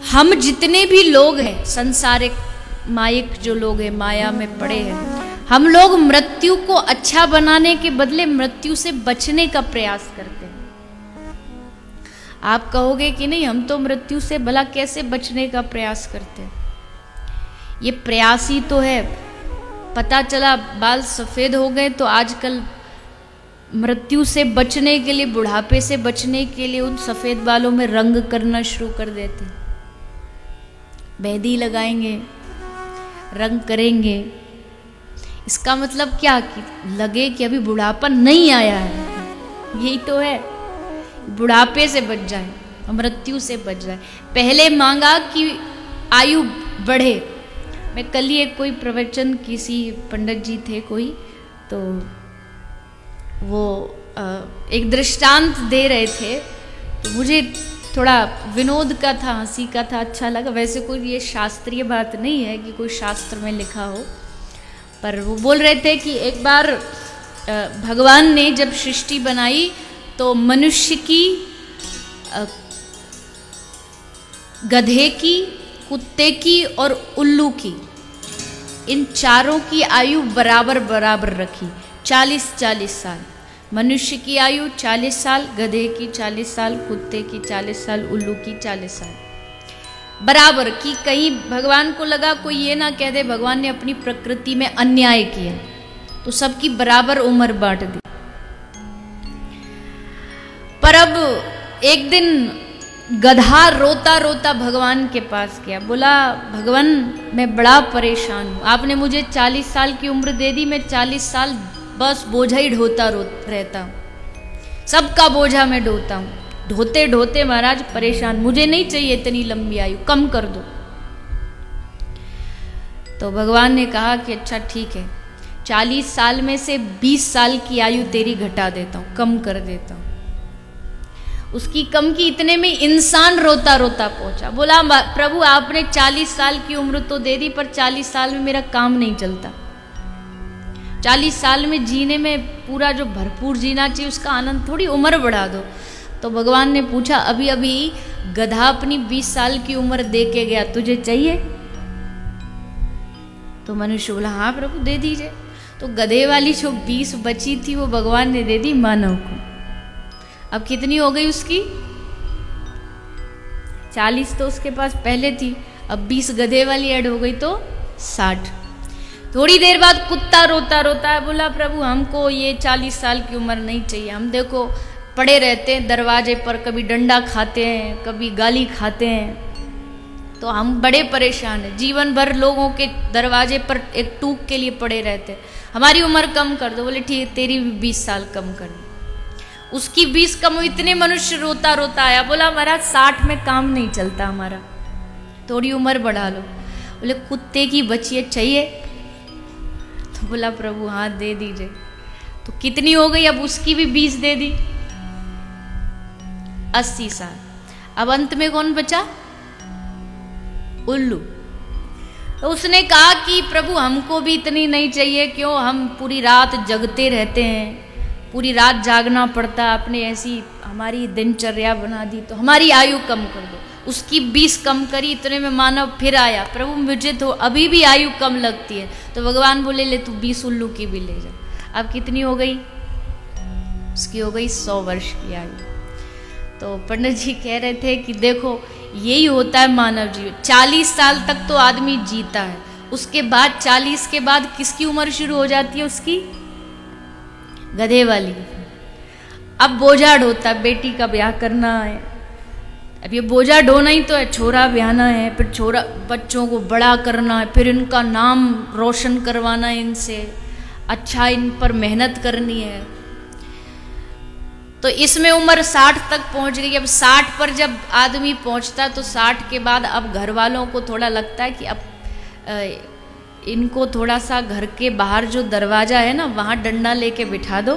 हम जितने भी लोग हैं संसारिक मायिक जो लोग हैं, माया में पड़े हैं, हम लोग मृत्यु को अच्छा बनाने के बदले मृत्यु से बचने का प्रयास करते हैं। आप कहोगे कि नहीं, हम तो मृत्यु से भला कैसे बचने का प्रयास करते हैं। ये प्रयास ही तो है। पता चला बाल सफेद हो गए तो आजकल मृत्यु से बचने के लिए, बुढ़ापे से बचने के लिए उन सफेद बालों में रंग करना शुरू कर देते हैं। मेहंदी लगाएंगे, रंग करेंगे। इसका मतलब क्या कि लगे कि अभी बुढ़ापा नहीं आया है। यही तो है, बुढ़ापे से बच जाए, मृत्यु से बच जाए। पहले मांगा कि आयु बढ़े। मैं कल ही एक कोई प्रवचन, किसी पंडित जी थे कोई, तो वो एक दृष्टांत दे रहे थे, तो मुझे थोड़ा विनोद का था, हंसी का था, अच्छा लगा। वैसे कोई ये शास्त्रीय बात नहीं है कि कोई शास्त्र में लिखा हो, पर वो बोल रहे थे कि एक बार भगवान ने जब सृष्टि बनाई तो मनुष्य की, गधे की, कुत्ते की और उल्लू की, इन चारों की आयु बराबर बराबर रखी, 40-40 साल। मनुष्य की आयु 40 साल, गधे की 40 साल, कुत्ते की 40 साल, उल्लू की 40 साल बराबर की। कहीं भगवान को लगा कोई ये ना कह दे भगवान ने अपनी प्रकृति में अन्याय किया, तो सबकी बराबर उम्र बांट दी। पर अब एक दिन गधा रोता रोता भगवान के पास गया, बोला भगवान मैं बड़ा परेशान हूँ, आपने मुझे 40 साल की उम्र दे दी, मैं 40 साल बस बोझा ही ढोता रहता हूँ, सबका बोझा मैं ढोता हूँ, ढोते ढोते महाराज परेशान, मुझे नहीं चाहिए इतनी लंबी आयु, कम कर दो। तो भगवान ने कहा कि अच्छा ठीक है, 40 साल में से 20 साल की आयु तेरी घटा देता हूँ, कम कर देता हूँ। उसकी कम की, इतने में इंसान रोता रोता पहुंचा, बोला प्रभु आपने 40 साल की उम्र तो दे दी, पर 40 साल में मेरा काम नहीं चलता। 40 साल में जीने में पूरा जो भरपूर जीना चाहिए उसका आनंद, थोड़ी उम्र बढ़ा दो। तो भगवान ने पूछा अभी अभी गधा अपनी 20 साल की उम्र दे के गया, तुझे चाहिए? तो मनुष्य बोला हाँ प्रभु दे दीजिए। तो गधे वाली जो 20 बची थी वो भगवान ने दे दी मानव को। अब कितनी हो गई उसकी? 40 तो उसके पास पहले थी, अब 20 गधे वाली ऐड हो गई तो 60। थोड़ी देर बाद कुत्ता रोता रोता है, बोला प्रभु हमको ये 40 साल की उम्र नहीं चाहिए, हम देखो पड़े रहते हैं दरवाजे पर, कभी डंडा खाते हैं, कभी गाली खाते हैं, तो हम बड़े परेशान हैं, जीवन भर लोगों के दरवाजे पर एक टूक के लिए पड़े रहते हैं, हमारी उम्र कम कर दो। बोले ठीक, तेरी भी 20 साल कम कर दो। उसकी 20 कम हुई, इतने मनुष्य रोता रोता आया, बोला महाराज 60 में काम नहीं चलता हमारा, थोड़ी उम्र बढ़ा लो। बोले कुत्ते की बची है, चाहिए? तो बोला प्रभु हाँ दे दीजिए। तो कितनी हो गई? अब उसकी भी 20 दे दी, 80 साल। अब अंत में कौन बचा? उल्लू। तो उसने कहा कि प्रभु हमको भी इतनी नहीं चाहिए, क्यों, हम पूरी रात जगते रहते हैं, पूरी रात जागना पड़ता, आपने ऐसी हमारी दिनचर्या बना दी, तो हमारी आयु कम कर दो। उसकी 20 कम करी, इतने में मानव फिर आया, प्रभु मुझे तो अभी भी आयु कम लगती है। तो भगवान बोले ले तू 20 उल्लू की भी ले जा। अब कितनी हो गई? उसकी हो गई 100 वर्ष की आयु। तो पंडित जी कह रहे थे कि देखो यही होता है मानव जीवन, 40 साल तक तो आदमी जीता है, उसके बाद 40 के बाद किसकी उम्र शुरू हो जाती है? उसकी गधे वाली। अब बोझा ढोता, बेटी का ब्याह करना है, अब ये बोझा ढोना ही तो है, छोरा ब्याहना है, फिर छोरा बच्चों को बड़ा करना है, फिर इनका नाम रोशन करवाना है, इनसे अच्छा इन पर मेहनत करनी है। तो इसमें उम्र 60 तक पहुंच गई। अब 60 पर जब आदमी पहुंचता है तो 60 के बाद अब घर वालों को थोड़ा लगता है कि अब इनको थोड़ा सा घर के बाहर जो दरवाजा है ना वहाँ डंडा लेके बिठा दो,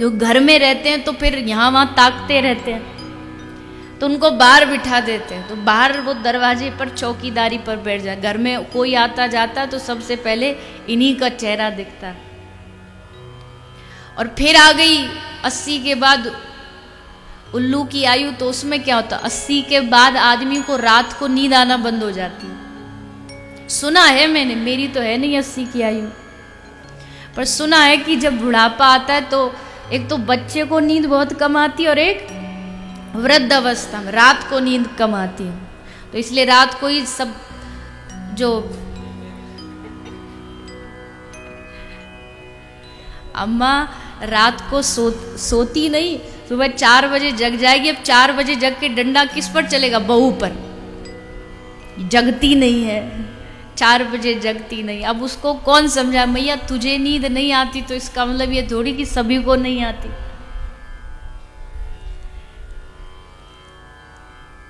जो घर में रहते हैं तो फिर यहाँ वहाँ ताकते रहते हैं, तो उनको बाहर बिठा देते हैं, तो बाहर वो दरवाजे पर चौकीदारी पर बैठ जाए। घर में कोई आता जाता है तो सबसे पहले इन्हीं का चेहरा दिखता है। और फिर आ गई 80 के बाद उल्लू की आयु तो उसमें क्या होता, 80 के बाद आदमी को रात को नींद आना बंद हो जाती है। सुना है मैंने, मेरी तो है नहीं 80 की आयु, पर सुना है कि जब बुढ़ापा आता है तो एक तो बच्चे को नींद बहुत कम आती है और एक वृद्ध अवस्था में रात को नींद कम आती है। तो इसलिए रात को ही सब जो अम्मा रात को सोती नहीं, सुबह 4 बजे जग जाएगी। अब 4 बजे जग के डंडा किस पर चलेगा, बहू पर। जगती नहीं है, 4 बजे जगती नहीं। अब उसको कौन समझा, मैया तुझे नींद नहीं आती तो इसका मतलब ये थोड़ी कि सभी को नहीं आती।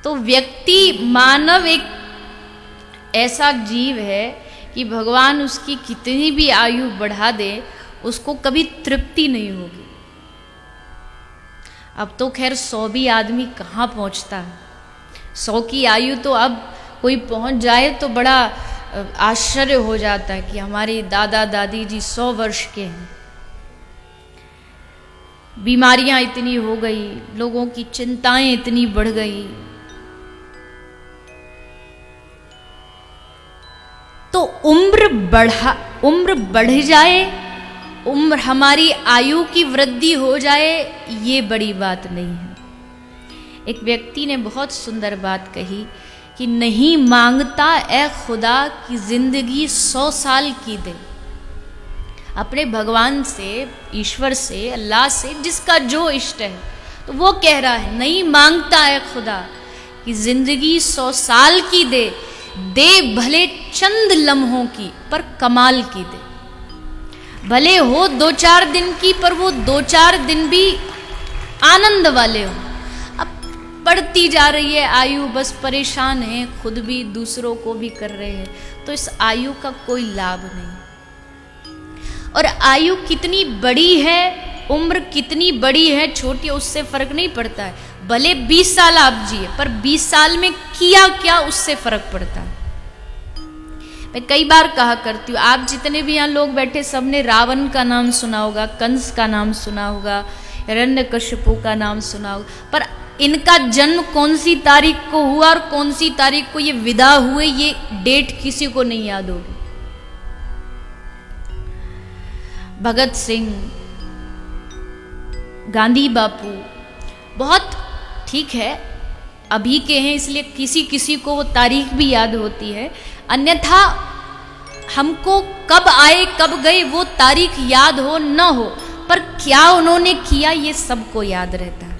तो व्यक्ति मानव एक ऐसा जीव है कि भगवान उसकी कितनी भी आयु बढ़ा दे उसको कभी तृप्ति नहीं होगी। अब तो खैर 100 भी आदमी कहाँ पहुँचता है। 100 की आयु तो अब कोई पहुँच जाए तो बड़ा आश्चर्य हो जाता है कि हमारे दादा दादी जी 100 वर्ष के हैं। बीमारियां इतनी हो गई, लोगों की चिंताएं इतनी बढ़ गई। तो उम्र बढ़ जाए, उम्र हमारी आयु की वृद्धि हो जाए, ये बड़ी बात नहीं है। एक व्यक्ति ने बहुत सुंदर बात कही कि नहीं मांगता ए खुदा कि जिंदगी 100 साल की दे। अपने भगवान से, ईश्वर से, अल्लाह से, जिसका जो इष्ट है, तो वो कह रहा है नहीं मांगता है खुदा कि जिंदगी 100 साल की दे भले चंद लम्हों की पर कमाल की दे। भले हो 2-4 दिन की, पर वो 2-4 दिन भी आनंद वाले हो। अब बढ़ती जा रही है आयु, बस परेशान है, खुद भी दूसरों को भी कर रहे हैं, तो इस आयु का कोई लाभ नहीं। और आयु कितनी बड़ी है, उम्र कितनी बड़ी है, छोटी, उससे फर्क नहीं पड़ता है। भले 20 साल आप जिए, पर 20 साल में किया क्या उससे फर्क पड़ता है। मैं कई बार कहा करती हूँ, आप जितने भी यहाँ लोग बैठे सबने रावण का नाम सुना होगा, कंस का नाम सुना होगा, हिरण्यकशिपु का नाम सुना होगा, पर इनका जन्म कौन सी तारीख को हुआ और कौन सी तारीख को ये विदा हुए, ये डेट किसी को नहीं याद होगी। भगत सिंह, गांधी बापू, बहुत ठीक है अभी के हैं इसलिए किसी किसी को वो तारीख भी याद होती है, अन्यथा हमको कब आए कब गए वो तारीख याद हो न हो, पर क्या उन्होंने किया ये सबको याद रहता है।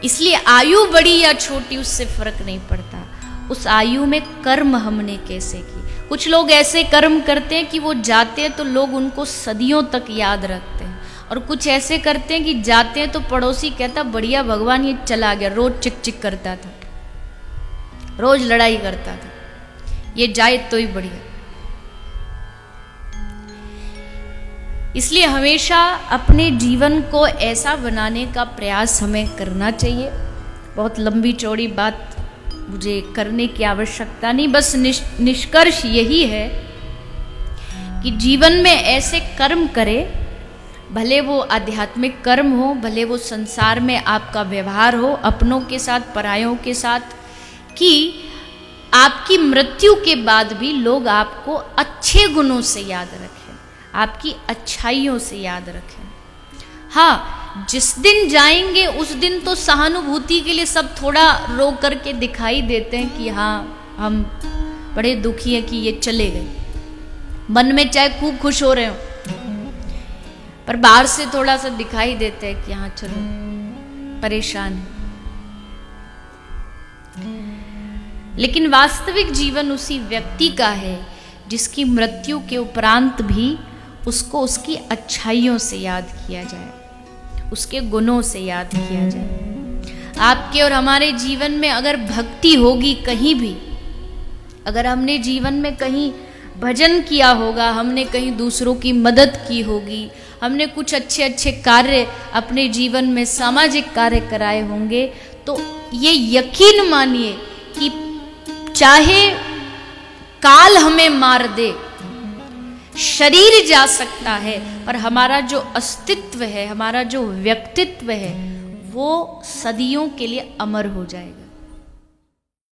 इसलिए आयु बड़ी या छोटी उससे फर्क नहीं पड़ता, उस आयु में कर्म हमने कैसे की। कुछ लोग ऐसे कर्म करते हैं कि वो जाते हैं तो लोग उनको सदियों तक याद रखते हैं, और कुछ ऐसे करते हैं कि जाते हैं तो पड़ोसी कहता बढ़िया भगवान ये चला गया, रोज चिक चिक करता था, रोज लड़ाई करता था, ये जाए तो ही बढ़िया। इसलिए हमेशा अपने जीवन को ऐसा बनाने का प्रयास हमें करना चाहिए। बहुत लंबी चौड़ी बात मुझे करने की आवश्यकता नहीं, बस निष्कर्ष यही है कि जीवन में ऐसे कर्म करें, भले वो आध्यात्मिक कर्म हो, भले वो संसार में आपका व्यवहार हो अपनों के साथ, परायों के साथ, कि आपकी मृत्यु के बाद भी लोग आपको अच्छे गुणों से याद रखें, आपकी अच्छाइयों से याद रखें। हाँ, जिस दिन जाएंगे उस दिन तो सहानुभूति के लिए सब थोड़ा रो करके दिखाई देते हैं कि हाँ हम बड़े दुखी हैं कि ये चले गए, मन में चाहे खूब खुश हो रहे हो, पर बाहर से थोड़ा सा दिखाई देते हैं कि हाँ चलो परेशान है। लेकिन वास्तविक जीवन उसी व्यक्ति का है जिसकी मृत्यु के उपरांत भी उसको उसकी अच्छाइयों से याद किया जाए, उसके गुणों से याद किया जाए। आपके और हमारे जीवन में अगर भक्ति होगी कहीं भी, अगर हमने जीवन में कहीं भजन किया होगा, हमने कहीं दूसरों की मदद की होगी, हमने कुछ अच्छे अच्छे कार्य अपने जीवन में सामाजिक कार्य कराए होंगे, तो ये यकीन मानिए कि चाहे काल हमें मार दे, शरीर जा सकता है, पर हमारा जो अस्तित्व है, हमारा जो व्यक्तित्व है, वो सदियों के लिए अमर हो जाएगा।